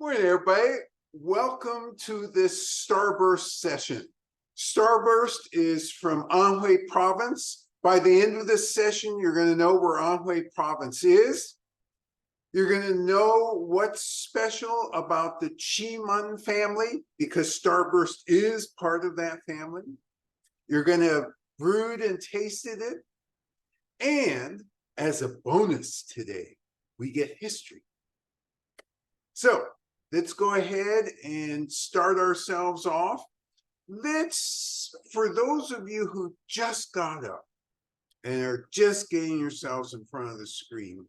Morning, everybody. Welcome to this Starburst session. Starburst is from Anhui Province. By the end of this session, you're going to know where Anhui Province is. You're going to know what's special about the Qimen family, because Starburst is part of that family. You're going to have brewed and tasted it. And as a bonus today, we get history. So let's go ahead and start ourselves off. For those of you who just got up and are just getting yourselves in front of the screen,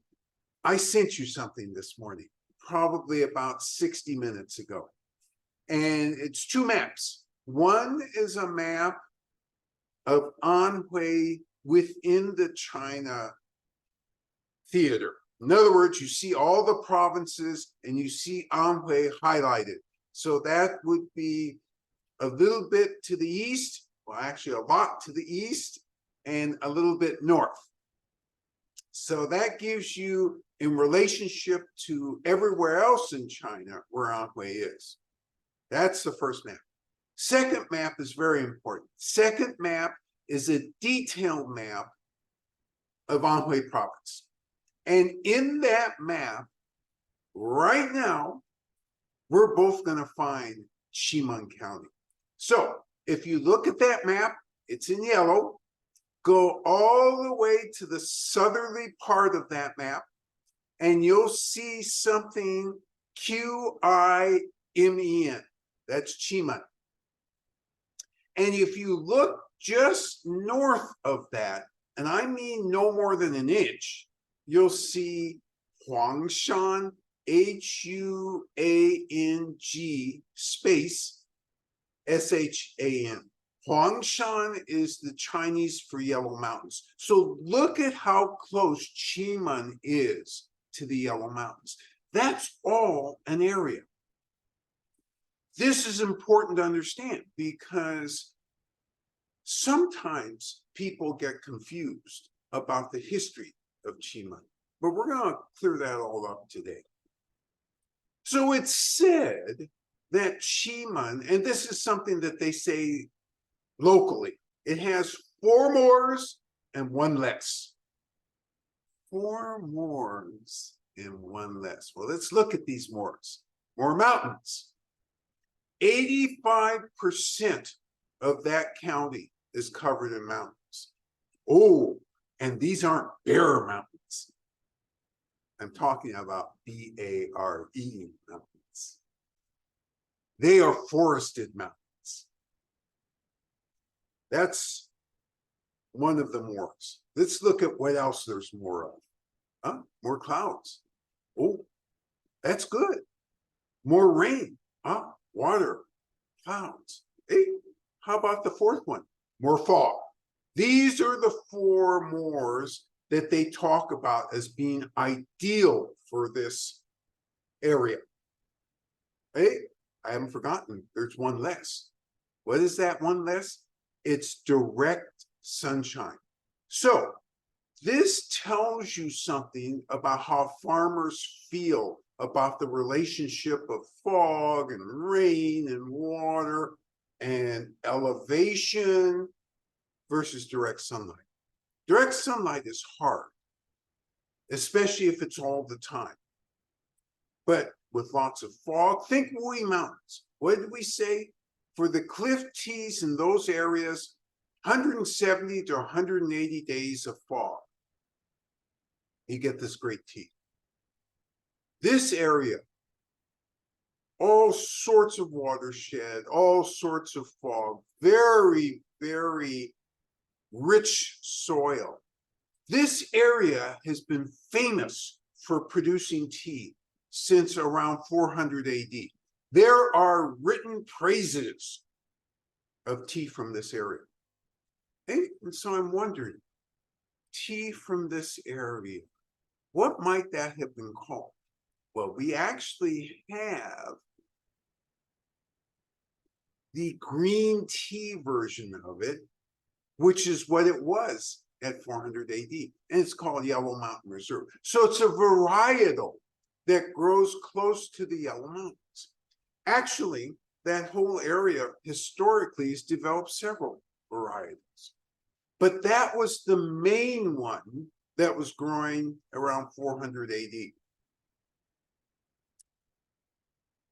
I sent you something this morning, probably about 60 minutes ago. And it's two maps. One is a map of Anhui within the China theater. In other words, you see all the provinces and you see Anhui highlighted. So that would be a little bit to the east, well, actually a lot to the east and a little bit north. So that gives you, in relationship to everywhere else in China, where Anhui is. That's the first map. Second map is very important. Second map is a detailed map of Anhui Province. And in that map, right now, we're both going to find Qimen County. So if you look at that map, it's in yellow. Go all the way to the southerly part of that map, and you'll see something Qimen. That's Qimen. And if you look just north of that, and I mean no more than an inch, you'll see Huangshan, Huang space Shan. Huangshan is the Chinese for Yellow Mountains. So look at how close Qimen is to the Yellow Mountains. That's all an area. This is important to understand because sometimes people get confused about the history of Qimen, but we're going to clear that all up today. So it's said that Qimen, and this is something that they say locally, it has 4 mores and 1 less. 4 mores and 1 less. Well, let's look at these mores. More mountains. 85% of that county is covered in mountains. Oh, and these aren't bare mountains. I'm talking about BARE mountains. They are forested mountains. That's one of the mores. Let's look at what else there's more of. More clouds. Oh, that's good. More rain. Water, clouds. Hey, how about the fourth one? More fog. These are the 4 mores that they talk about as being ideal for this area. Hey, I haven't forgotten, there's 1 less. What is that 1 less? It's direct sunshine. So this tells you something about how farmers feel about the relationship of fog and rain and water and elevation versus direct sunlight. Direct sunlight is hard, especially if it's all the time. But with lots of fog, think Wuyi Mountains. What did we say? For the cliff tees in those areas, 170 to 180 days of fog. You get this great tea. This area, all sorts of watershed, all sorts of fog, very, very rich soil. This area has been famous for producing tea since around 400 AD. There are written praises of tea from this area. And so I'm wondering, tea from this area, what might that have been called? Well, we actually have the green tea version of it, which is what it was at 400 AD, and it's called Yellow Mountain Reserve. So it's a varietal that grows close to the yellow mountains. Actually, that whole area historically has developed several varieties, but that was the main one that was growing around 400 AD.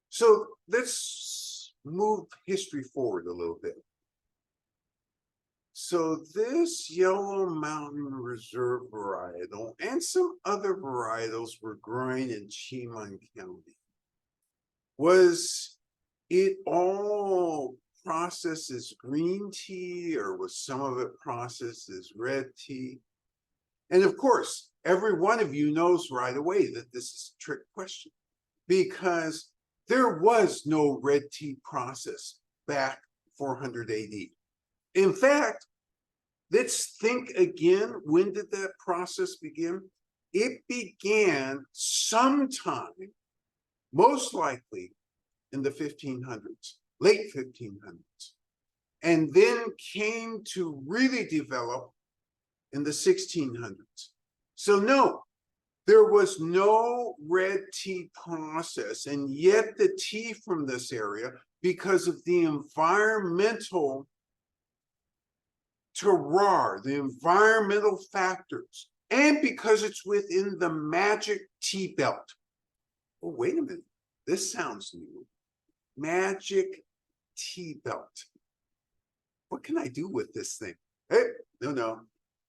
So let's move history forward a little bit. So this Yellow Mountain Reserve varietal and some other varietals were growing in Qimen County. Was it all processed as green tea, or was some of it processed as red tea? And of course, every one of you knows right away that this is a trick question, because there was no red tea process back 400 AD. In fact, let's think again, when did that process begin? It began sometime, most likely in the 1500s, late 1500s, and then came to really develop in the 1600s. So no, there was no red tea process, and yet the tea from this area, because of the environmental terroir, the environmental factors, and because it's within the magic tea belt. Oh, wait a minute, this sounds new. Magic tea belt. What can I do with this thing? Hey, no,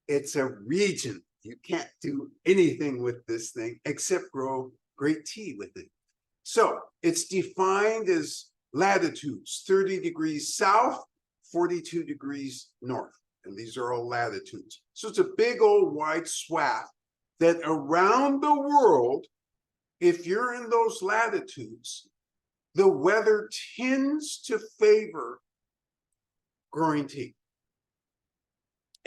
it's a region. You can't do anything with this thing except grow great tea with it. So it's defined as latitudes, 30 degrees south, 42 degrees north. And these are all latitudes. So it's a big old wide swath that around the world, if you're in those latitudes, the weather tends to favor growing tea.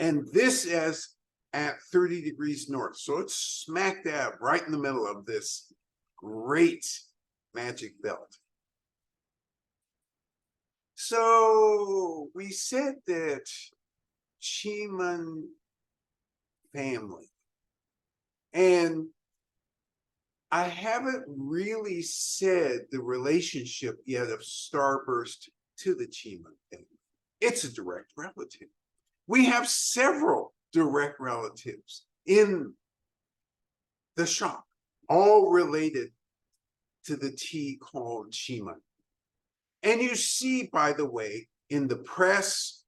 And this is at 30 degrees north. So it's smack dab right in the middle of this great magic belt. So we said that Qimen family, and I haven't really said the relationship yet of Starburst to the Qimen family. It's a direct relative. We have several direct relatives in the shop, all related to the tea called Qimen. And you see, by the way, in the press,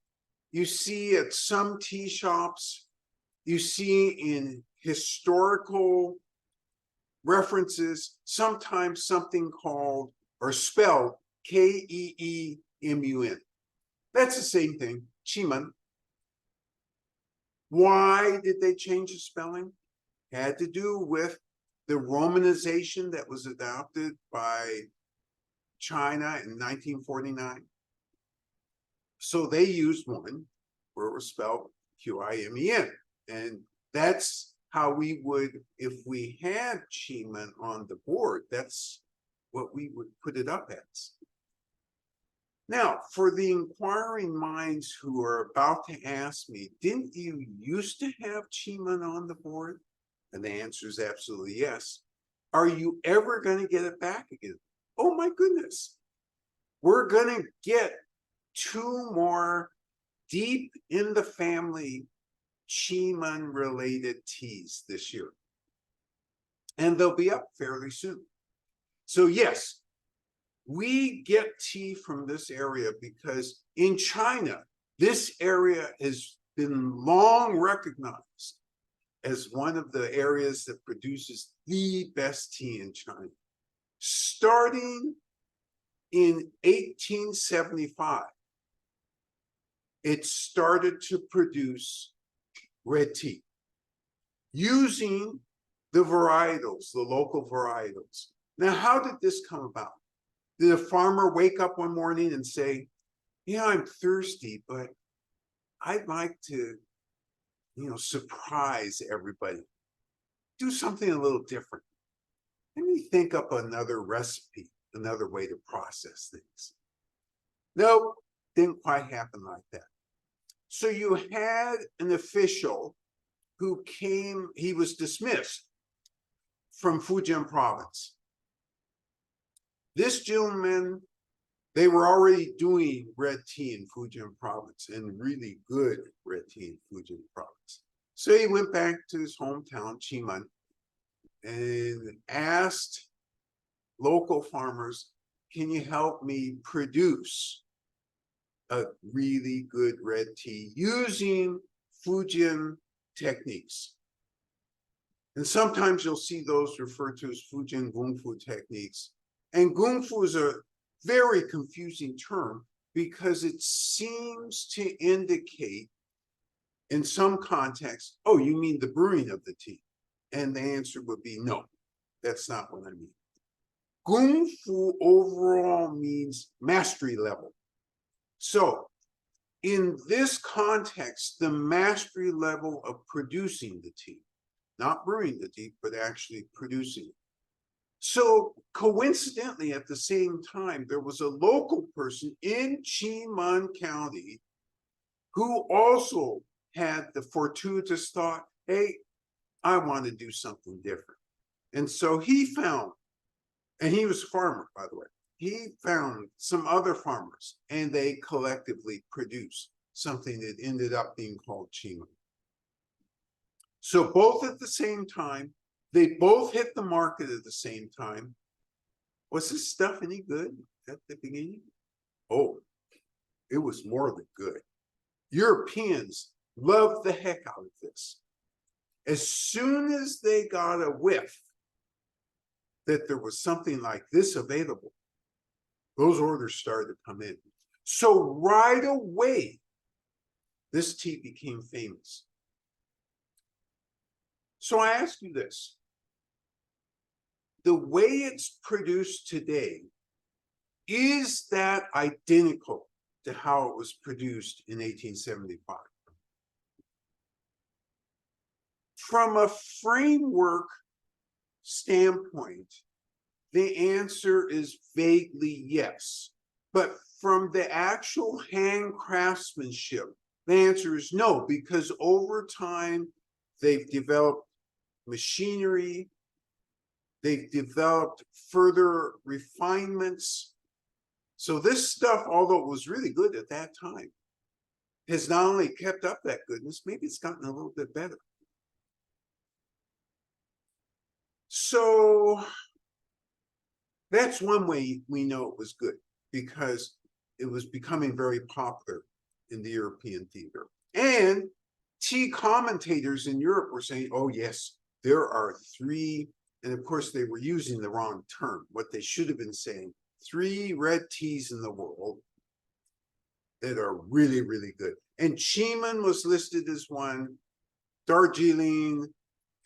you see at some tea shops, you see in historical references, sometimes something called or spelled Keemun. That's the same thing, Qimen. Why did they change the spelling? It had to do with the Romanization that was adopted by China in 1949. So they used one where it was spelled Qimen. And that's how we would, if we had Qimen on the board, that's what we would put it up as. Now, for the inquiring minds who are about to ask me, didn't you used to have Qimen on the board? And the answer is absolutely yes. Are you ever going to get it back again? Oh my goodness. We're going to get 2 more deep in the family Qimen related teas this year. And they'll be up fairly soon. So yes, we get tea from this area because in China, this area has been long recognized as one of the areas that produces the best tea in China. Starting in 1875, it started to produce red tea using the varietals, the local varietals. Now, how did this come about? Did a farmer wake up one morning and say, yeah, I'm thirsty, but I'd like to, surprise everybody. Do something a little different. Let me think up another recipe, another way to process things. Nope, didn't quite happen like that. So you had an official who came, he was dismissed from Fujian province. This gentleman, they were already doing red tea in Fujian province, and really good red tea in Fujian province. So he went back to his hometown, Qimen, and asked local farmers, can you help me produce a really good red tea using Fujian techniques? And sometimes you'll see those referred to as Fujian Gongfu techniques. And Gongfu is a very confusing term because it seems to indicate in some contexts, oh, you mean the brewing of the tea? And the answer would be no, that's not what I mean. Gongfu overall means mastery level. So in this context, the mastery level of producing the tea, not brewing the tea, but actually producing it. So coincidentally, at the same time, there was a local person in Qimen County who also had the fortuitous thought, hey, I want to do something different. And so he found, and he was a farmer, by the way, he found some other farmers, and they collectively produced something that ended up being called Qimen. So both at the same time, they both hit the market at the same time. Was this stuff any good at the beginning? Oh, it was more than good. Europeans loved the heck out of this. As soon as they got a whiff that there was something like this available, those orders started to come in. So right away, this tea became famous. So I ask you this. The way it's produced today, is that identical to how it was produced in 1875? From a framework standpoint, the answer is vaguely yes. But from the actual hand craftsmanship, the answer is no, because over time, they've developed machinery, they've developed further refinements. So this stuff, although it was really good at that time, has not only kept up that goodness, maybe it's gotten a little bit better. So that's one way we know it was good, because it was becoming very popular in the European theater. And tea commentators in Europe were saying, oh yes, there are three, and of course they were using the wrong term. What they should have been saying, 3 red teas in the world that are really, really good. And Qimen was listed as one, Darjeeling,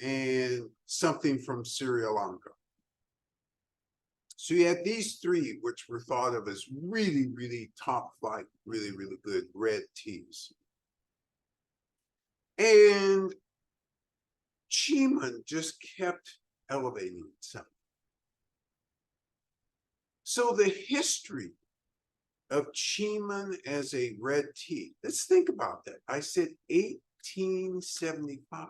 and something from Sri Lanka. So you had these 3, which were thought of as really, really top flight, really, really good red teas. And Qimen just kept elevating itself. So the history of Qimen as a red tea, let's think about that. I said 1875.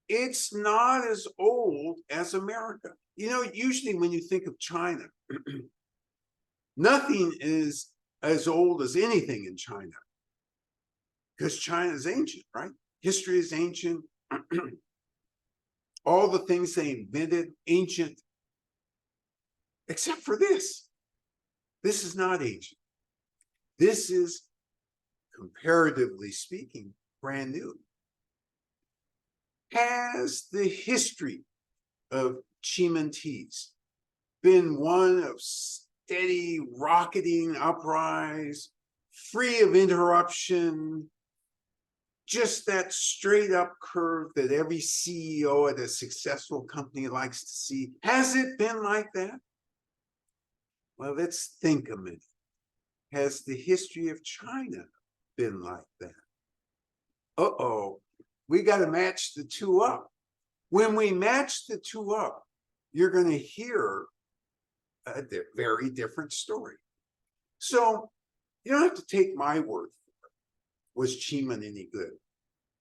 It's not as old as America. You know, usually when you think of China, nothing is as old as anything in China, because China is ancient, right? History is ancient. All the things they invented, ancient, except for this. This is not ancient. This is, comparatively speaking, brand new. Has the history of Qimen teas been one of steady rocketing uprise, free of interruption, just that straight up curve that every CEO at a successful company likes to see? Has it been like that? Well, let's think a minute. Has the history of China been like that? Uh-oh, we got to match the 2 up. When we match the 2 up, you're going to hear a very different story. So you don't have to take my word for it. Was Qimen any good?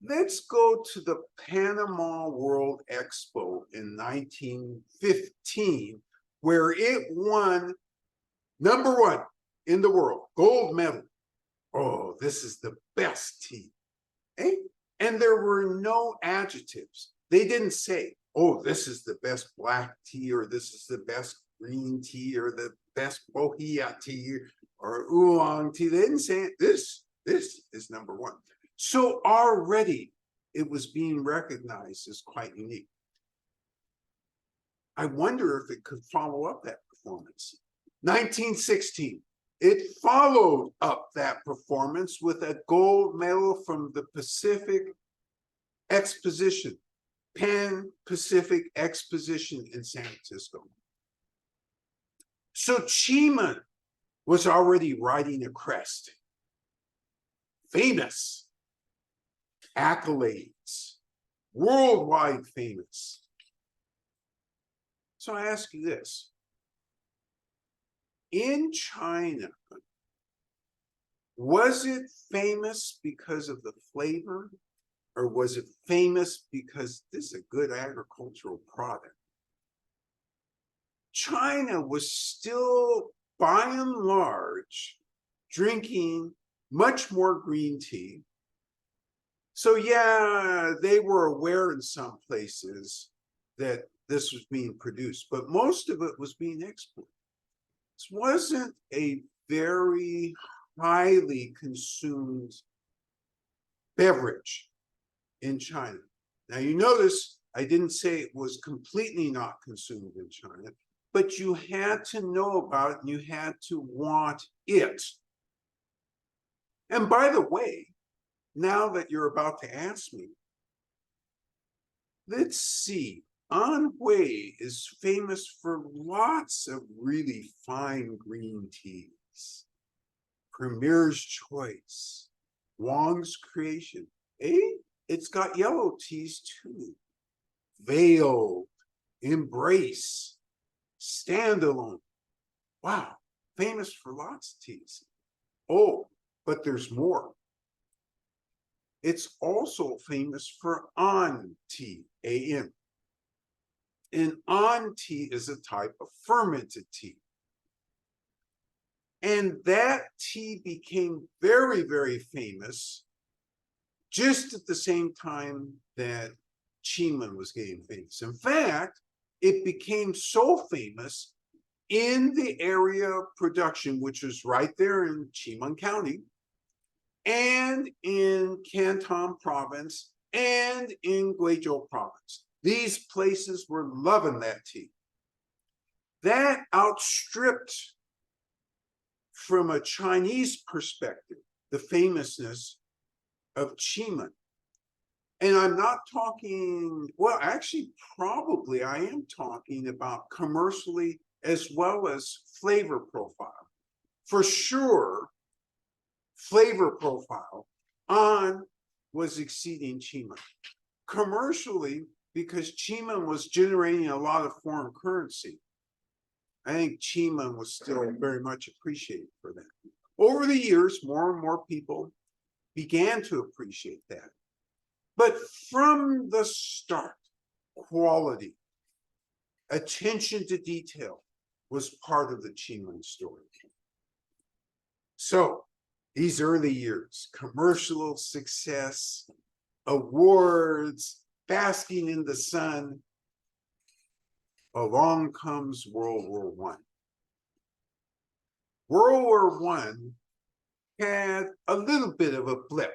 Let's go to the Panama World Expo in 1915, where it won #1 in the world, gold medal. Oh, this is the best tea. Eh? And there were no adjectives. They didn't say, oh, this is the best black tea, or this is the best green tea, or the best bohea tea, or oolong tea. They didn't say it. This is #1. So already it was being recognized as quite unique. I wonder if it could follow up that performance. 1916, it followed up that performance with a gold medal from the Pacific Exposition, Pan-Pacific Exposition in San Francisco. So Qimen was already riding a crest. Famous, accolades, worldwide famous. So I ask you this. In China, was it famous because of the flavor, or was it famous because this is a good agricultural product? China was still, by and large, drinking much more green tea. So yeah, they were aware in some places that this was being produced, but most of it was being exported. This wasn't a very highly consumed beverage in China. Now you notice I didn't say it was completely not consumed in China, but you had to know about it and you had to want it. And by the way, now that you're about to ask me, let's see. Anhui is famous for lots of really fine green teas. Premier's Choice, Wong's Creation. It's got yellow teas too. Veiled, Embrace, Standalone. Wow, famous for lots of teas. Oh, but there's more. It's also famous for An tea, A-N. And An tea is a type of fermented tea. And that tea became very, very famous just at the same time that Qimen was getting famous. In fact, it became so famous in the area of production, which was right there in Qimen County, and in Canton Province, and in Guizhou Province. These places were loving that tea. That outstripped, from a Chinese perspective, the famousness of Qimen. And I'm not talking, well, actually, probably I am talking about commercially as well as flavor profile. For sure, flavor profile, An was exceeding Qimen. Commercially, because Qimen was generating a lot of foreign currency, I think Qimen was still very much appreciated for that. Over the years, more and more people began to appreciate that. But from the start, quality, attention to detail was part of the Qimen story. So these early years, commercial success, awards, basking in the sun, along comes World War I. World War I had a little bit of a blip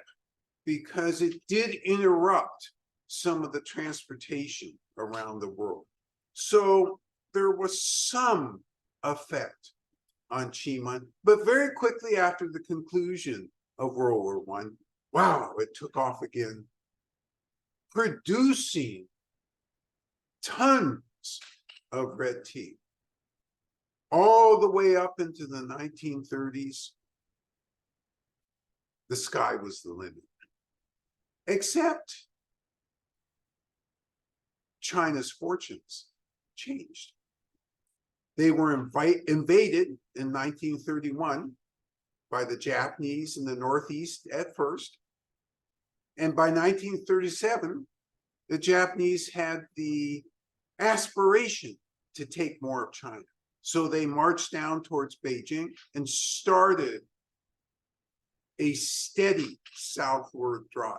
because it did interrupt some of the transportation around the world. So there was some effect on Qimen, but very quickly after the conclusion of World War I, wow, it took off again, producing tons of red tea, all the way up into the 1930s. The sky was the limit. Except China's fortunes changed. They were invaded in 1931 by the Japanese in the Northeast at first. And by 1937, the Japanese had the aspiration to take more of China. So they marched down towards Beijing and started a steady southward drive.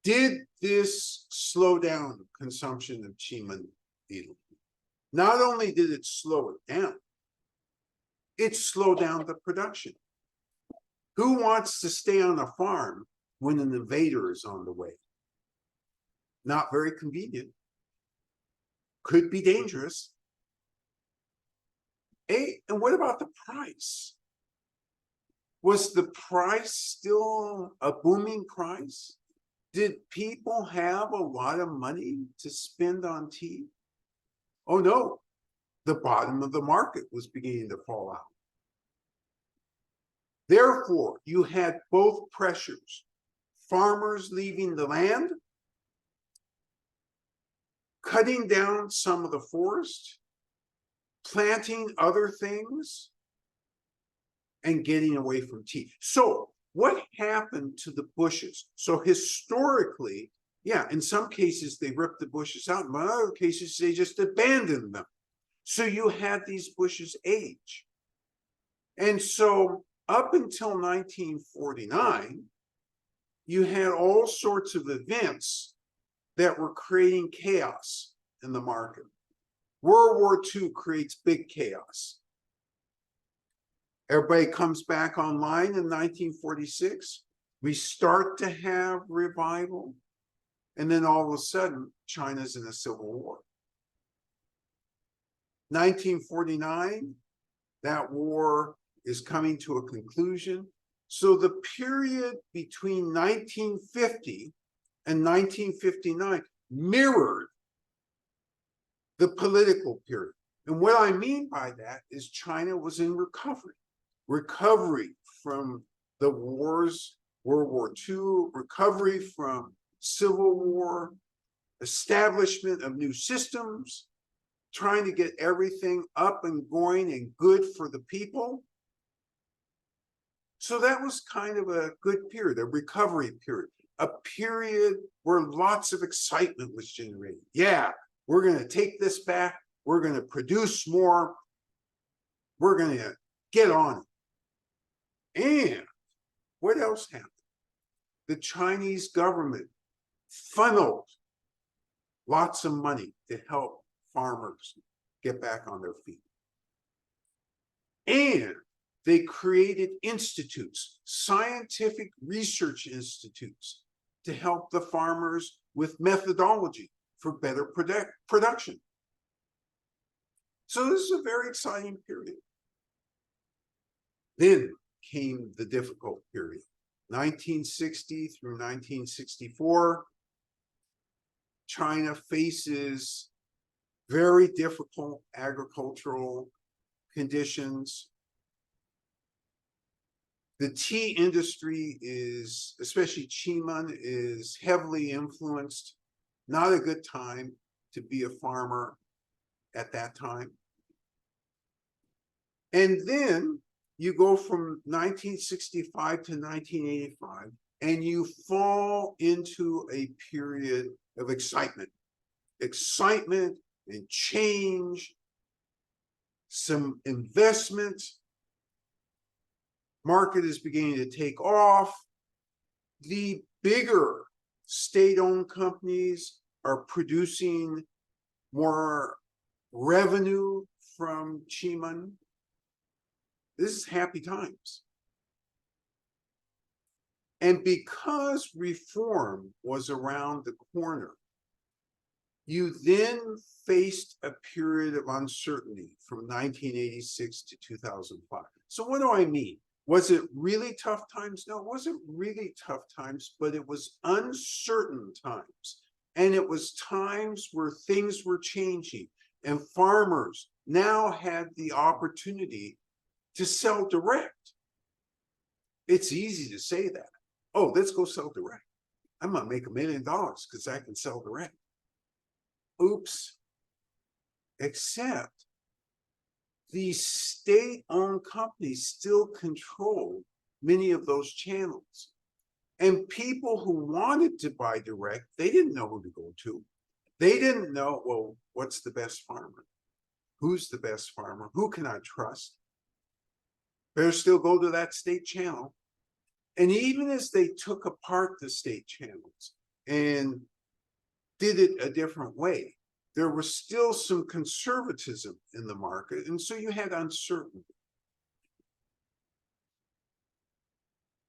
Did this slow down consumption of Qimen needle? Not only did it slow it down, it slowed down the production. Who wants to stay on a farm when an invader is on the way? Not very convenient. Could be dangerous. Hey, and what about the price? Was the price still a booming price? Did people have a lot of money to spend on tea? Oh no, the bottom of the market was beginning to fall out. Therefore, you had both pressures. Farmers leaving the land, cutting down some of the forest, planting other things, and getting away from tea. So what happened to the bushes? So historically, yeah, in some cases they ripped the bushes out, in other cases they just abandoned them. So you had these bushes age. And so up until 1949, you had all sorts of events that were creating chaos in the market. World War II creates big chaos. Everybody comes back online in 1946. We start to have revival. And then all of a sudden, China's in a civil war. 1949, that war is coming to a conclusion. So the period between 1950 and 1959 mirrored the political period. And what I mean by that is China was in recovery from the wars, World War II, recovery from Civil War, establishment of new systems, trying to get everything up and going and good for the people. So that was kind of a good period, a recovery period, a period where lots of excitement was generated. Yeah, we're going to take this back. We're going to produce more. We're going to get on it. And what else happened? The Chinese government funneled lots of money to help farmers get back on their feet. And they created institutes, scientific research institutes, to help the farmers with methodology for better production. So this is a very exciting period. Then came the difficult period, 1960 through 1964. China faces very difficult agricultural conditions. The tea industry is, especially Qimen, is heavily influenced. Not a good time to be a farmer at that time. And then you go from 1965 to 1985, and you fall into a period of excitement and change, some investment. Market is beginning to take off. The bigger state-owned companies are producing more revenue from Qimen. This is happy times. And because reform was around the corner, you then faced a period of uncertainty from 1986 to 2005. So what do I mean? Was it really tough times? No, it wasn't really tough times, but it was uncertain times. And it was times where things were changing, and farmers now had the opportunity to sell direct. It's easy to say that. Oh, let's go sell direct. I'm gonna make $1 million because I can sell direct. Oops. Except the state-owned companies still control many of those channels. And people who wanted to buy direct, they didn't know who to go to. They didn't know, well, what's the best farmer? Who's the best farmer? Who can I trust? Better still go to that state channel. And even as they took apart the state channels and did it a different way, there was still some conservatism in the market. And so you had uncertainty.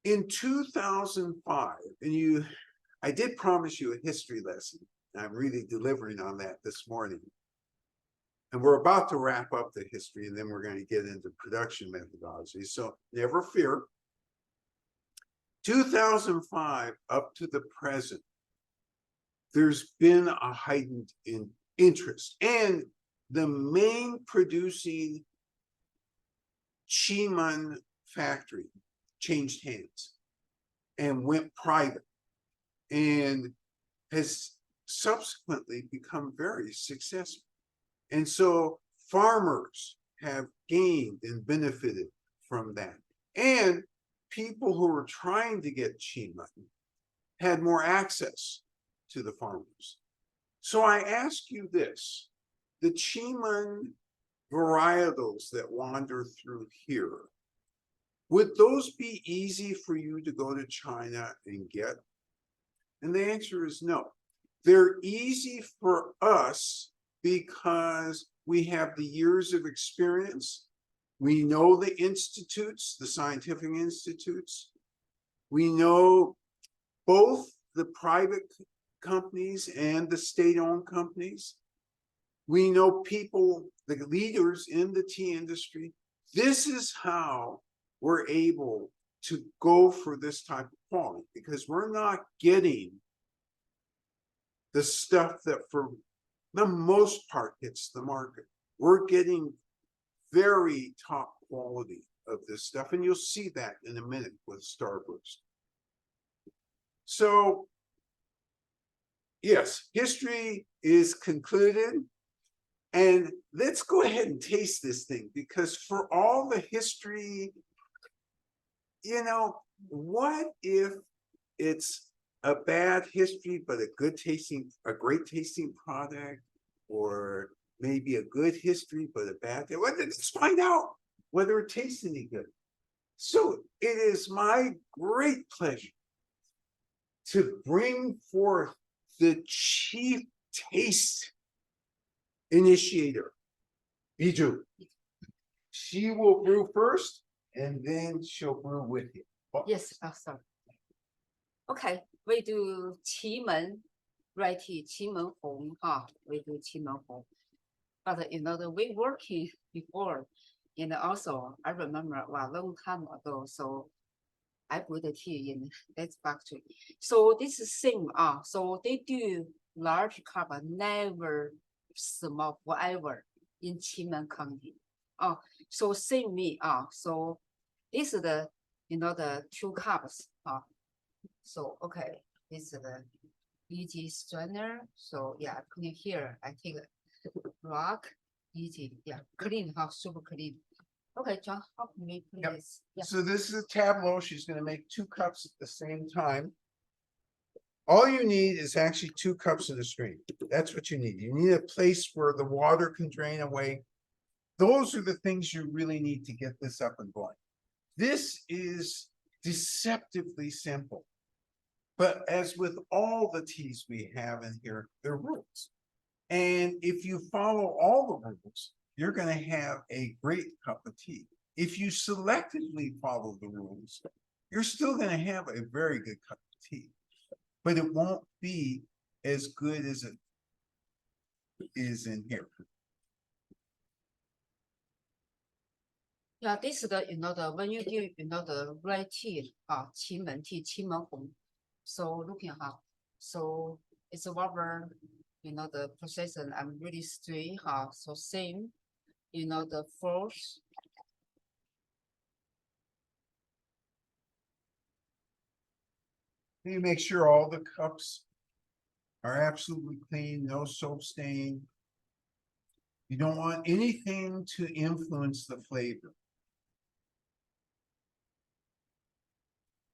In 2005, and I did promise you a history lesson. I'm really delivering on that this morning. And we're about to wrap up the history, and then we're going to get into production methodology. So never fear. 2005 up to the present, there's been a heightened interest. And the main producing Qimen factory changed hands and went private and has subsequently become very successful. And so farmers have gained and benefited from that. And people who were trying to get Qimen had more access to the farmers. So I ask you this, the Qimen varietals that wander through here, would those be easy for you to go to China and get? And the answer is no. They're easy for us because we have the years of experience. We know the institutes, the scientific institutes. We know both the private companies and the state-owned companies. We know people, the leaders in the tea industry. This is how we're able to go for this type of quality, because we're not getting the stuff that for the most part hits the market. We're getting very top quality of this stuff, and you'll see that in a minute with Starburst. So yes, history is concluded, and let's go ahead and taste this thing, because for all the history, you know, what if it's a bad history, but a great tasting product, or maybe a good history, but a bad thing? Well, let's find out whether it tastes any good. So it is my great pleasure to bring forth the chief taste initiator, Biju. She will brew first, and then she'll brew with you. Yes, sorry. Okay, we do Qimen variety, Qimen Hong, we do Qimen Hong. But you know, we working before, and also I remember a long time ago, so I put the tea in that factory. So this is same, so they do large cup, never small whatever in Qimen County. So same me, so this is the, you know, the 2 cups, so okay, this is the easy strainer. So yeah, put it here. I take a rock, easy, yeah, clean, super clean. Okay, John, help me please. Yep. So this is a tableau. She's going to make 2 cups at the same time. All you need is actually 2 cups of the stream. That's what you need. You need a place where the water can drain away. Those are the things you really need to get this up and going. This is deceptively simple. But as with all the teas we have in here, there are rules. And if you follow all the rules, you're going to have a great cup of tea. If you selectively follow the rules, you're still going to have a very good cup of tea. But it won't be as good as it is in here. Yeah, this is the, you know, the when you do, you know, the red tea, Qimen tea, Qimen Hong. So looking at, so it's a rubber, you know, the procession. I'm really straight, so same, you know, the force. You make sure all the cups are absolutely clean, no soap stain. You don't want anything to influence the flavor.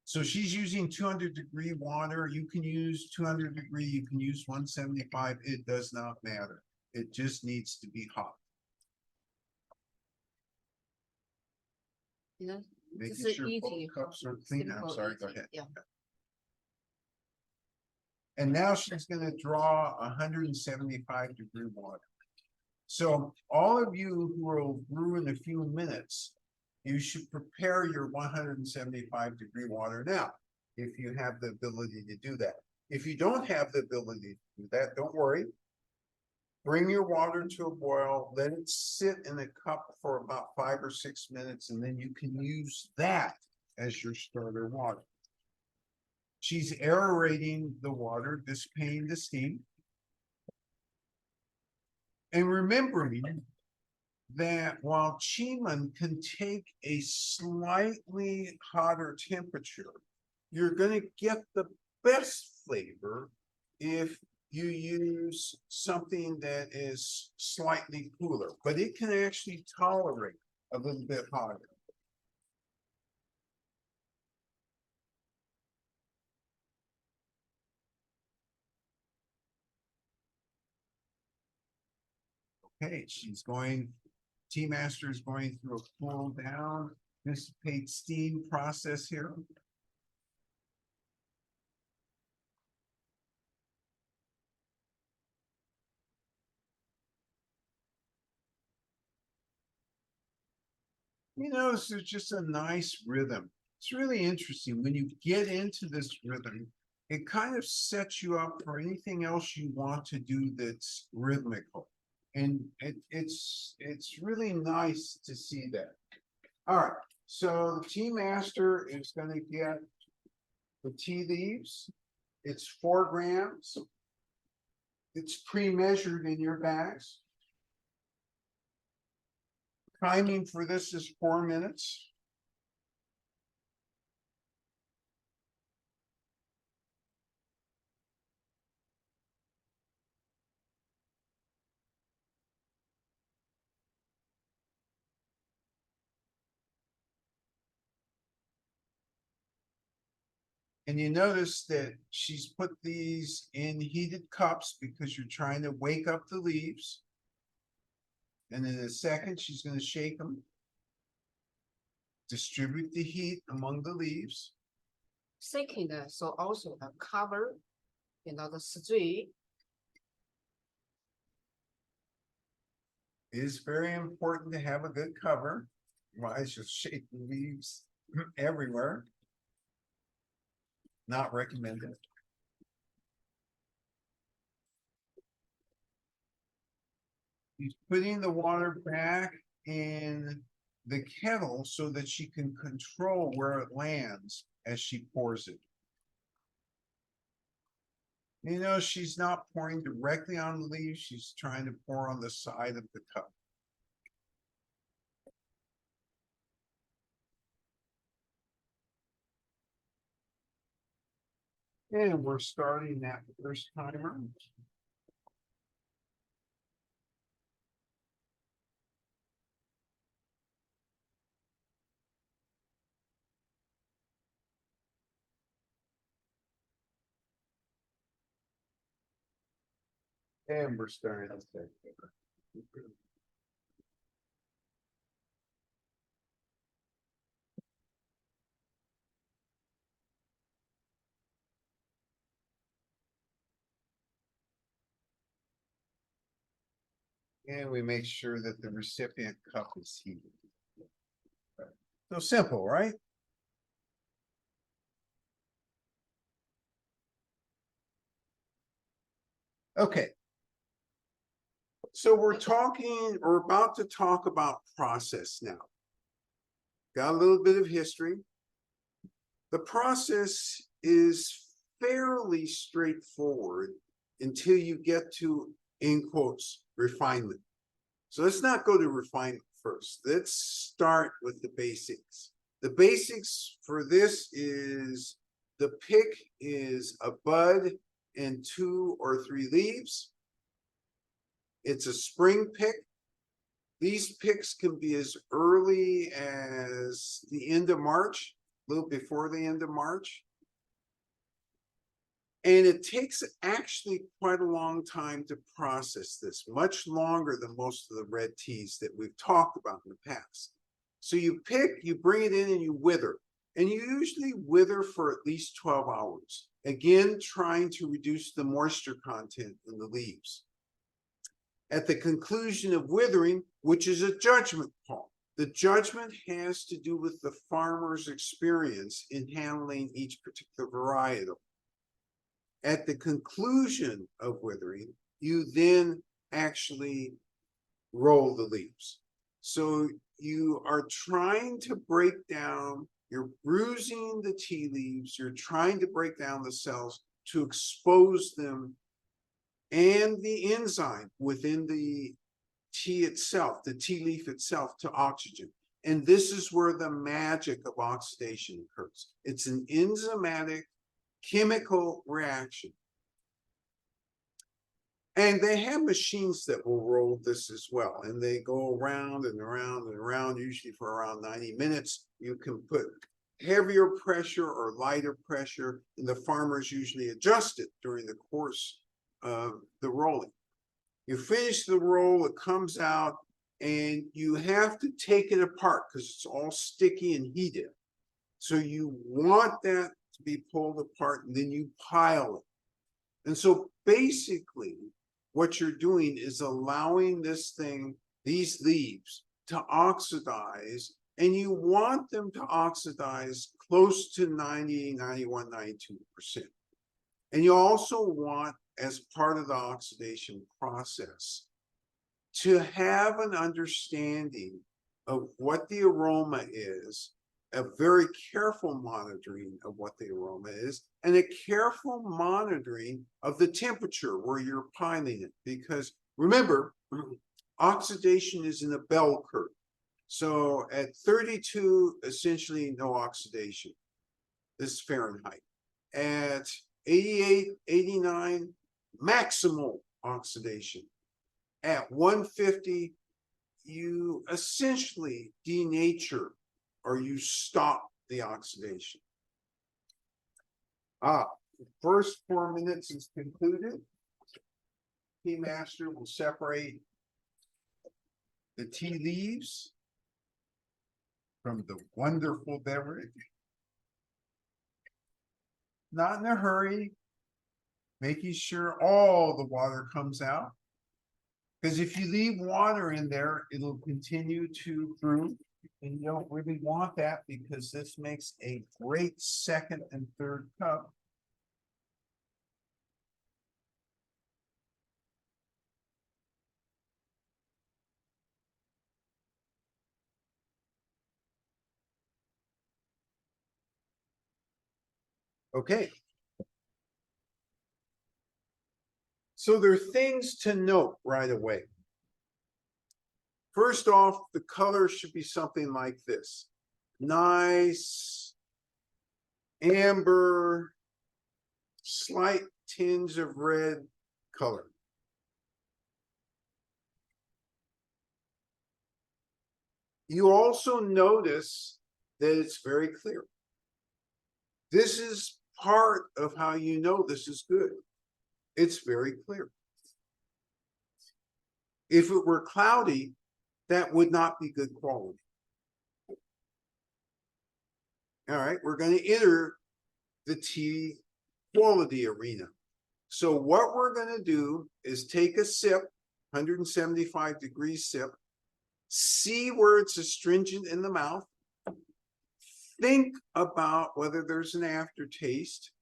So she's using 200-degree water. You can use 200-degree, you can use 175. It does not matter. It just needs to be hot. you know, Making this is sure both easy. cups are clean. I'm simple, sorry, go easy, ahead. Yeah. And now she's gonna draw 175-degree water. So all of you who will brew in a few minutes, you should prepare your 175-degree water now, if you have the ability to do that. If you don't have the ability to do that, don't worry. Bring your water to a boil, let it sit in a cup for about 5 or 6 minutes, and then you can use that as your starter water. She's aerating the water, dissipating the steam. And remembering that while Qimen can take a slightly hotter temperature, you're going to get the best flavor if you use something that is slightly cooler, but it can actually tolerate a little bit hotter. Okay, Tea Master is going through a cool down, dissipate steam process here. You notice there's just a nice rhythm. It's really interesting when you get into this rhythm. It kind of sets you up for anything else you want to do that's rhythmical. And it's really nice to see that. All right, so the tea master is going to get the tea leaves. It's 4 grams. It's pre-measured in your bags. Timing for this is 4 minutes. And you notice that she's put these in heated cups because you're trying to wake up the leaves. And in a second, she's going to shake them. Distribute the heat among the leaves. Second, so also the cover, you know, the street. It is very important to have a good cover. Otherwise, you'll shake the leaves everywhere. Not recommended. He's putting the water back in the kettle so that she can control where it lands as she pours it. You know, she's not pouring directly on the leaves. She's trying to pour on the side of the cup. And we're starting that first timer. And we're starting the second timer. And we make sure that the recipient cup is heated. So simple, right? Okay. So we're about to talk about process now. Got a little bit of history. The process is fairly straightforward until you get to, in quotes, refinement. So let's not go to refinement first. Let's start with the basics. The basics for this is the pick is a bud and 2 or 3 leaves. It's a spring pick. These picks can be as early as the end of March, a little before the end of March. And it takes actually quite a long time to process this, much longer than most of the red teas that we've talked about in the past. So you pick, you bring it in and you wither. And you usually wither for at least 12 hours. Again, trying to reduce the moisture content in the leaves. At the conclusion of withering, which is a judgment call, the judgment has to do with the farmer's experience in handling each particular varietal. At the conclusion of withering, you then actually roll the leaves. So you are trying to break down, you're bruising the tea leaves, you're trying to break down the cells to expose them and the enzyme within the tea itself, the tea leaf itself, to oxygen. And this is where the magic of oxidation occurs. It's an enzymatic chemical reaction. And they have machines that will roll this as well. And they go around and around and around, usually for around 90 minutes. You can put heavier pressure or lighter pressure, and the farmers usually adjust it during the course of the rolling. You finish the roll, it comes out, and you have to take it apart because it's all sticky and heated. So you want that to be pulled apart, and then you pile it. And so basically, what you're doing is allowing this thing, these leaves, to oxidize, and you want them to oxidize close to 90, 91, 92%. And you also want, as part of the oxidation process, to have an understanding of what the aroma is, a very careful monitoring of what the aroma is, and a careful monitoring of the temperature where you're piling it. Because remember, oxidation is in a bell curve. So at 32, essentially no oxidation. This is Fahrenheit. At 88, 89, maximal oxidation. At 150, you essentially denature or you stop the oxidation. The first 4 minutes is concluded. Tea master will separate the tea leaves from the wonderful beverage. Not in a hurry, making sure all the water comes out. Because if you leave water in there, it'll continue to brew. And you don't really want that because this makes a great second and third cup. Okay. So there are things to note right away. First off, the color should be something like this. Nice, amber, slight tinge of red color. You also notice that it's very clear. This is part of how you know this is good. It's very clear. If it were cloudy, that would not be good quality. All right, we're going to enter the tea quality arena. So what we're going to do is take a sip, 175 degrees sip, see where it's astringent in the mouth, think about whether there's an aftertaste,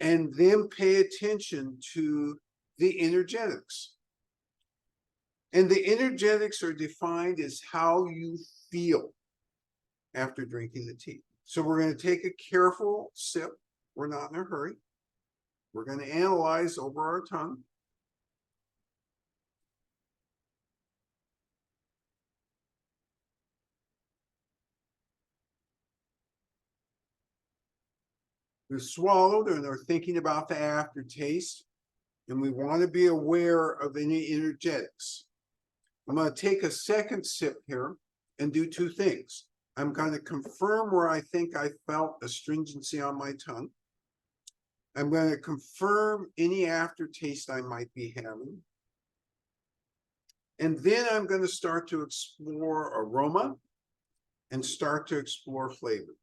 and then pay attention to the energetics. And the energetics are defined as how you feel after drinking the tea. So we're going to take a careful sip. We're not in a hurry. We're going to analyze over our tongue. We've swallowed and are thinking about the aftertaste, and we want to be aware of any energetics. I'm going to take a second sip here and do two things. I'm going to confirm where I think I felt astringency on my tongue. I'm going to confirm any aftertaste I might be having. And then I'm going to start to explore aroma and start to explore flavor.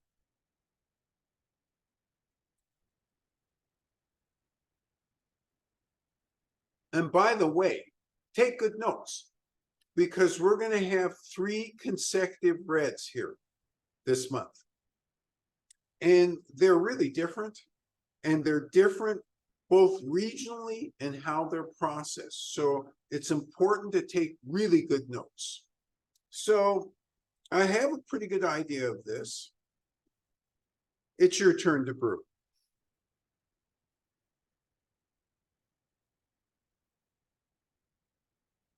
And by the way, take good notes, because we're going to have 3 consecutive reds here this month. And they're really different, and they're different both regionally and how they're processed. So it's important to take really good notes. So I have a pretty good idea of this. It's your turn to brew.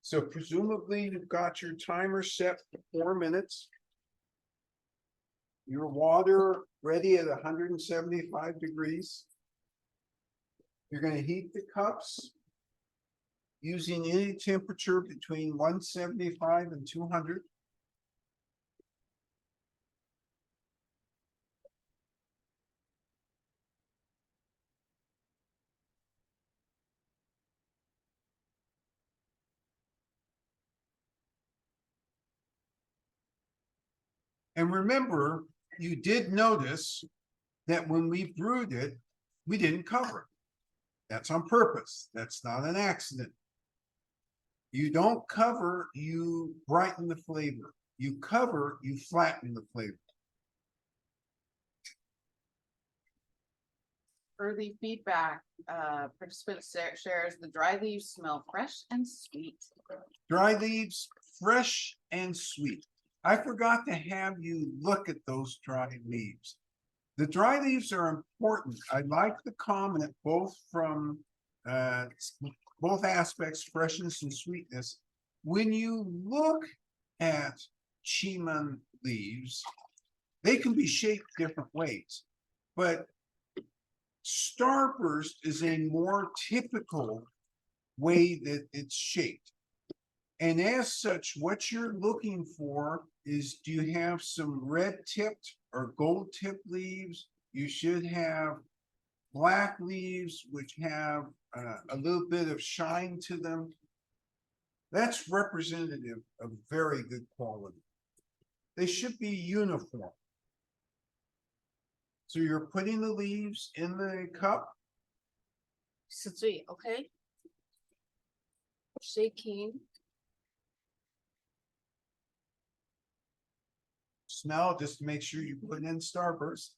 So presumably you've got your timer set for 4 minutes. Your water ready at 175 degrees. You're going to heat the cups using any temperature between 175 and 200. And remember, you did notice that when we brewed it, we didn't cover it. That's on purpose. That's not an accident. You don't cover, you brighten the flavor. You cover, you flatten the flavor. Early feedback, participant shares the dry leaves smell fresh and sweet. Dry leaves, fresh and sweet. I forgot to have you look at those dry leaves. The dry leaves are important. I like the comment both from both aspects, freshness and sweetness. When you look at Qimen leaves, they can be shaped different ways, but Starburst is a more typical way that it's shaped. And as such, what you're looking for is, do you have some red tipped or gold tipped leaves? You should have black leaves, which have a little bit of shine to them. That's representative of very good quality. They should be uniform. So you're putting the leaves in the cup. 3, okay? Shaking. Smell just to make sure you put in Starburst.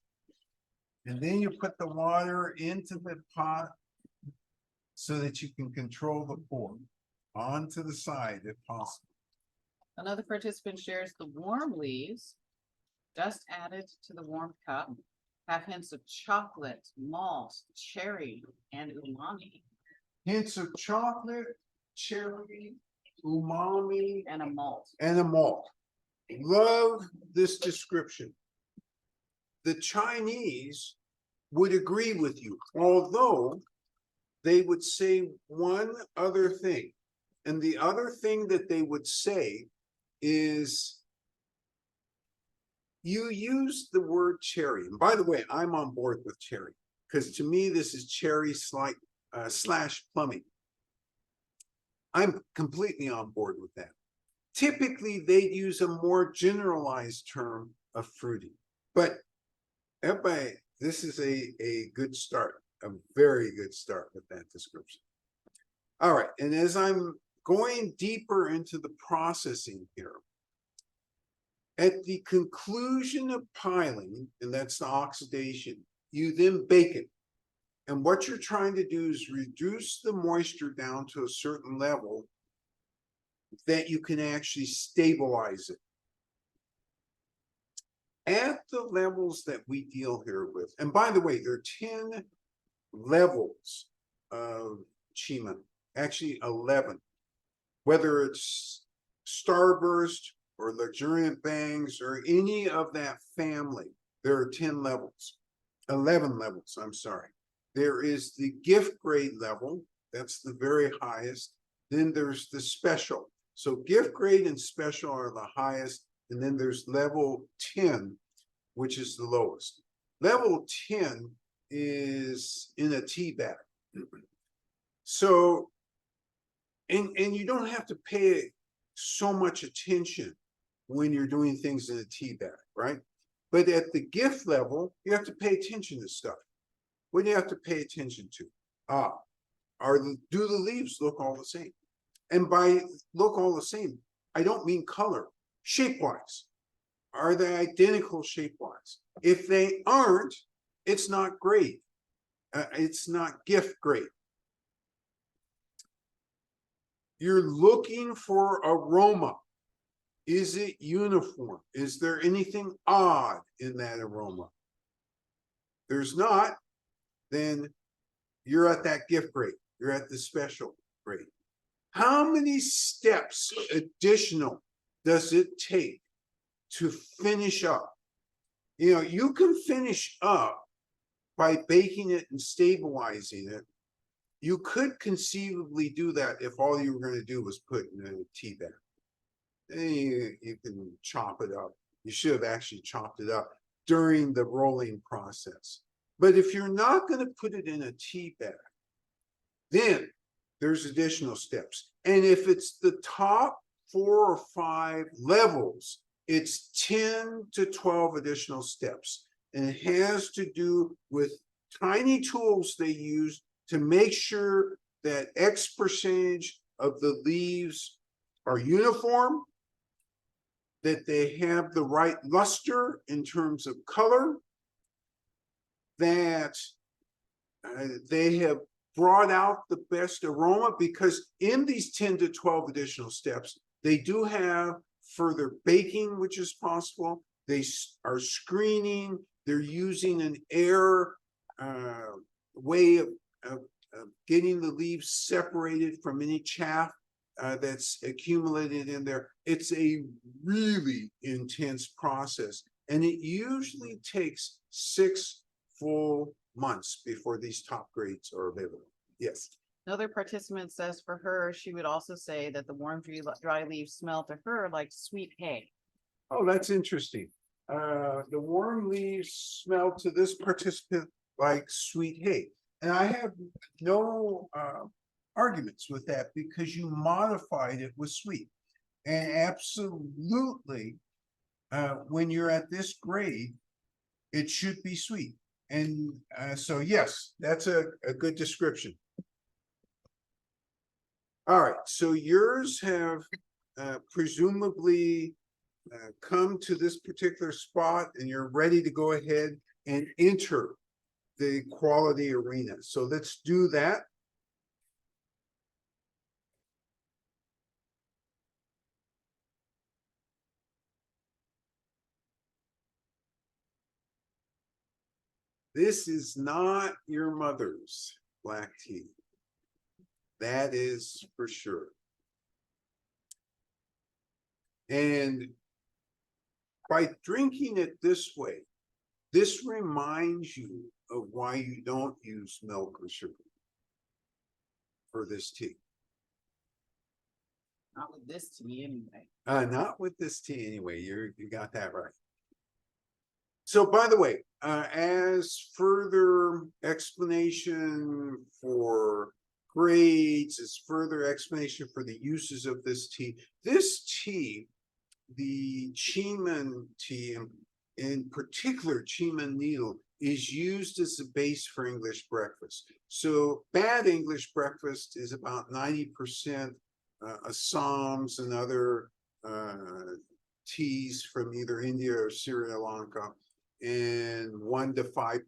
And then you put the water into the pot so that you can control the pour onto the side if possible. Another participant shares the warm leaves, just added to the warm cup, have hints of chocolate, malt, cherry, and umami. Hints of chocolate, cherry, umami, And a malt. and a malt. Love this description. The Chinese would agree with you, although they would say one other thing. And the other thing that they would say is, you use the word cherry. And by the way, I'm on board with cherry, because to me, this is cherry slash plumbing. I'm completely on board with that. Typically, they'd use a more generalized term of fruity. But everybody, this is a good start, a very good start with that description. All right, and as I'm going deeper into the processing here, at the conclusion of piling, and that's the oxidation, you then bake it. And what you're trying to do is reduce the moisture down to a certain level that you can actually stabilize it. At the levels that we deal here with, and by the way, there are 10 levels of Qimen, actually 11, whether it's Starburst or Luxuriant Bangs or any of that family, there are 10 levels, 11 levels, I'm sorry. There is the gift grade level, that's the very highest. Then there's the special. So gift grade and special are the highest, and then there's level 10, which is the lowest. Level 10 is in a tea bag. So, and you don't have to pay so much attention when you're doing things in a tea bag, right? But at the gift level, you have to pay attention to stuff. What do you have to pay attention to? Do the leaves look all the same? And by look all the same, I don't mean color, shape-wise. Are they identical shape-wise? If they aren't, it's not great. It's not gift grade. You're looking for aroma. Is it uniform? Is there anything odd in that aroma? There's not, then you're at that gift grade. You're at the special grade. How many steps additional does it take to finish up? You know, you can finish up by baking it and stabilizing it. You could conceivably do that if all you were going to do was put in a tea bag. Then you can chop it up. You should have actually chopped it up during the rolling process. But if you're not going to put it in a tea bag, then there's additional steps. And if it's the top 4 or 5 levels, it's 10 to 12 additional steps. And it has to do with tiny tools they use to make sure that X percentage of the leaves are uniform, that they have the right luster in terms of color, that they have brought out the best aroma, because in these 10 to 12 additional steps, they do have further baking, which is possible. They are screening. They're using an air way of getting the leaves separated from any chaff that's accumulated in there. It's a really intense process, and it usually takes 6 full months before these top grades are available. Yes. Another participant says for her, she would also say that the warm dry leaves smell to her like sweet hay. Oh, that's interesting. The warm leaves smell to this participant like sweet hay. And I have no arguments with that, because you modified it with sweet. And absolutely, when you're at this grade, it should be sweet. And so, yes, that's a good description. All right, so yours have presumably come to this particular spot, and you're ready to go ahead and enter the quality arena. So let's do that. This is not your mother's black tea. That is for sure. And by drinking it this way, this reminds you of why you don't use milk or sugar for this tea. Not with this tea anyway. Not with this tea anyway. You got that right. So, by the way, as further explanation for grades, as further explanation for the uses of this tea, the Qimen tea, in particular Qimen needle, is used as a base for English breakfast. So bad English breakfast is about 90% Assams and other teas from either India or Sri Lanka, and 1 to 5%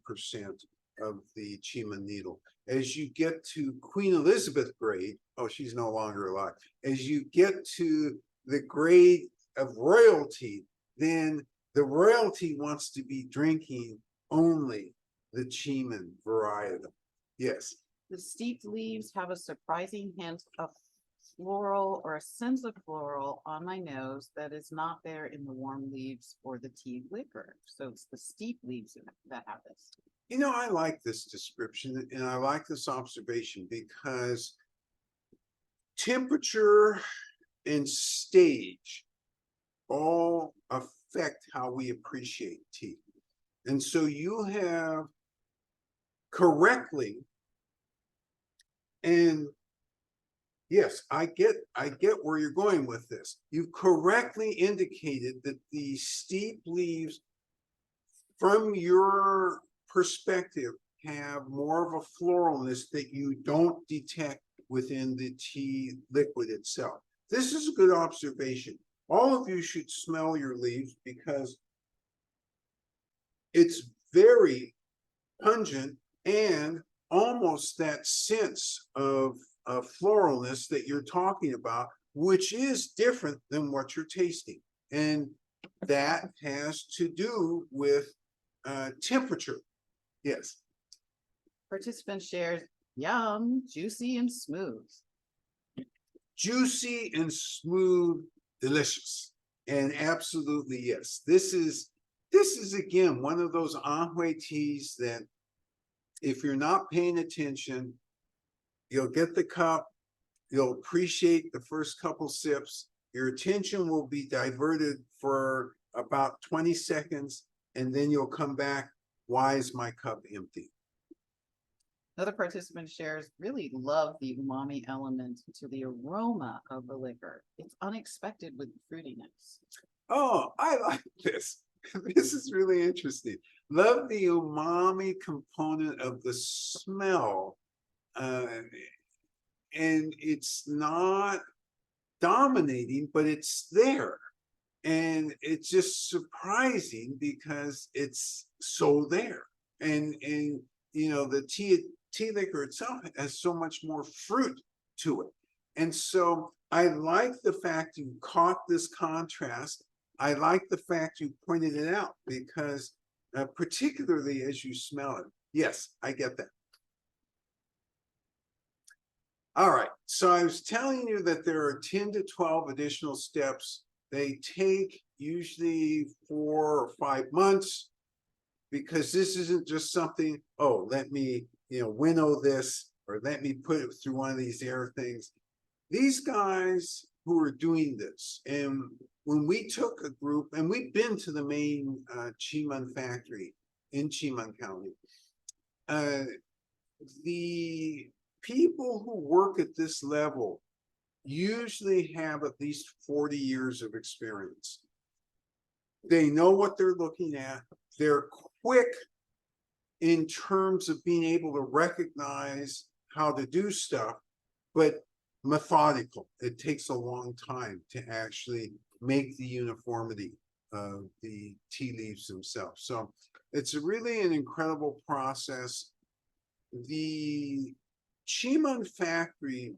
of the Qimen needle. As you get to Queen Elizabeth grade, oh, she's no longer alive. As you get to the grade of royalty, then the royalty wants to be drinking only the Qimen varietal. Yes. The steeped leaves have a surprising hint of floral or a sense of floral on my nose that is not there in the warm leaves or the tea liquor. So it's the steep leaves that have this. You know, I like this description, and I like this observation, because temperature and stage all affect how we appreciate tea. And so you have correctly and Yes, I get where you're going with this. You correctly indicated that the steep leaves, from your perspective, have more of a floralness that you don't detect within the tea liquid itself. This is a good observation. All of you should smell your leaves because it's very pungent and almost that sense of floralness that you're talking about, which is different than what you're tasting. And that has to do with temperature. Yes. Participant shares, yum, juicy and smooth. Juicy and smooth, delicious. And absolutely, yes. This is again one of those Anhui teas that if you're not paying attention, you'll get the cup, you'll appreciate the first couple sips, your attention will be diverted for about 20 seconds, and then you'll come back, why is my cup empty? Another participant shares, really love the umami element to the aroma of the liquor. It's unexpected with fruitiness. Oh, I like this. This is really interesting. Love the umami component of the smell. And it's not dominating, but it's there. And it's just surprising because it's so there. And you know, the tea liquor itself has so much more fruit to it. And so I like the fact you caught this contrast. I like the fact you pointed it out because particularly as you smell it. Yes, I get that. All right, so I was telling you that there are 10 to 12 additional steps. They take usually 4 or 5 months because this isn't just something, oh, let me, winnow this or let me put it through one of these air things. These guys who are doing this, and when we took a group, and we've been to the main Qimen factory in Qimen County, the people who work at this level usually have at least 40 years of experience. They know what they're looking at. They're quick in terms of being able to recognize how to do stuff, but methodical. It takes a long time to actually make the uniformity of the tea leaves themselves. So it's really an incredible process. The Qimen factory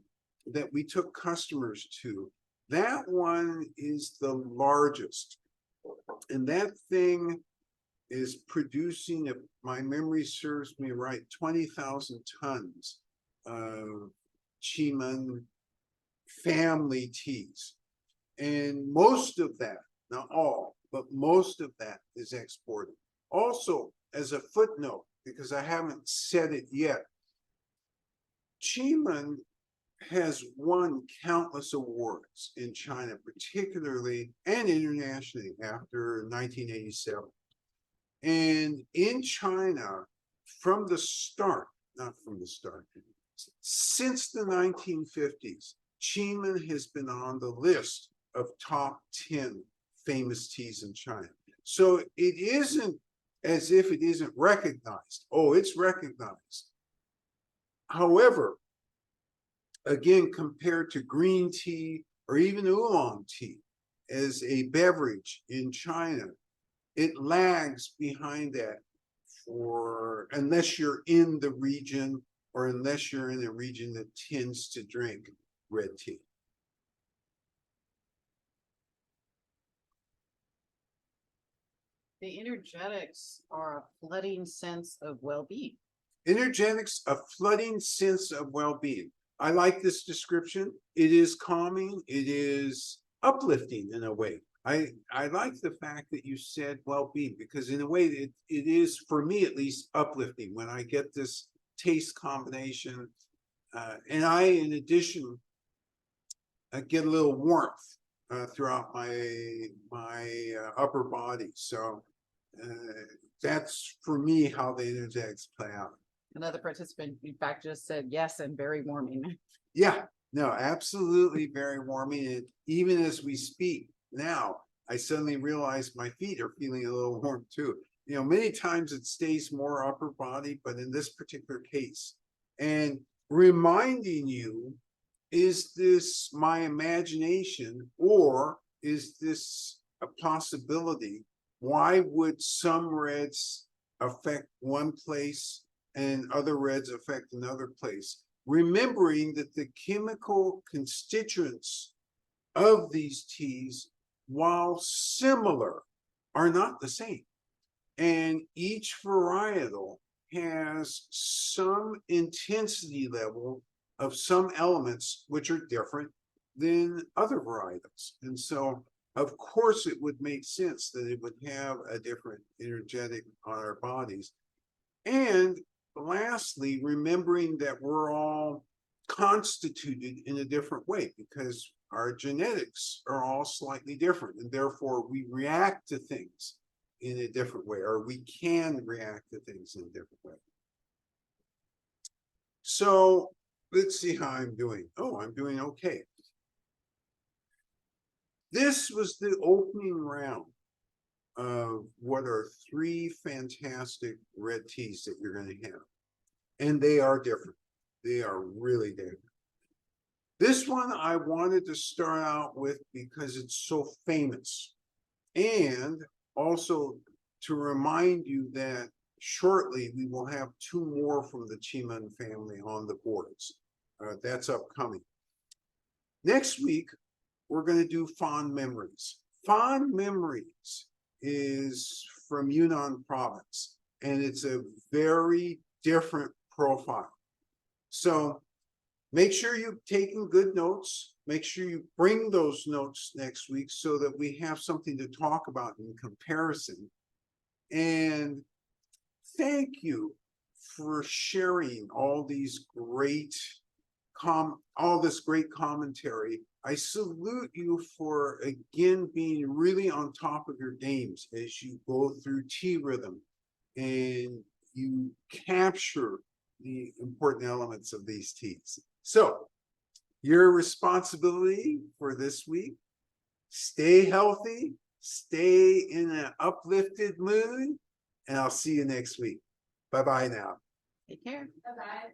that we took customers to, that one is the largest. And that thing is producing, if my memory serves me right, 20,000 tons of Qimen family teas. And most of that, not all, but most of that is exported. Also, as a footnote, because I haven't said it yet, Qimen has won countless awards in China, particularly and internationally after 1987. And in China, from the start, not from the start, since the 1950s, Qimen has been on the list of top 10 famous teas in China. So it isn't as if it isn't recognized. Oh, it's recognized. However, again, compared to green tea or even oolong tea as a beverage in China, it lags behind that for unless you're in the region or unless you're in a region that tends to drink red tea. The energetics are a flooding sense of well-being. Energetics, a flooding sense of well-being. I like this description. It is calming. It is uplifting in a way. I like the fact that you said well-being because in a way it is, for me at least, uplifting when I get this taste combination. And I, in addition, get a little warmth throughout my upper body. So that's for me how the energetics play out. Another participant, in fact, just said yes and very warming. Yeah, No, absolutely very warming. And even as we speak now, I suddenly realize my feet are feeling a little warm too. You know, many times it stays more upper body, but in this particular case, and reminding you, is this my imagination or is this a possibility? Why would some reds affect one place and other reds affect another place? Remembering that the chemical constituents of these teas, while similar, are not the same. And each varietal has some intensity level of some elements which are different than other varietals. And so, of course, it would make sense that it would have a different energetic on our bodies. And lastly, remembering that we're all constituted in a different way because our genetics are all slightly different, and therefore we react to things in a different way, or we can react to things in a different way. So let's see how I'm doing. Oh, I'm doing okay. This was the opening round of what are 3 fantastic red teas that you're going to have. And they are different. They are really different. This one I wanted to start out with because it's so famous. And also to remind you that shortly we will have 2 more from the Qimen family on the boards. That's upcoming. Next week, we're going to do Fond Memories. Fond Memories is from Yunnan Province, and it's a very different profile. So make sure you've taken good notes. Make sure you bring those notes next week so that we have something to talk about in comparison. And thank you for sharing all these great all this great commentary. I salute you for again being really on top of your games as you go through tea rhythm and you capture the important elements of these teas. So your responsibility for this week, stay healthy, stay in an uplifted mood, and I'll see you next week. Bye-bye now. Take care. Bye-bye.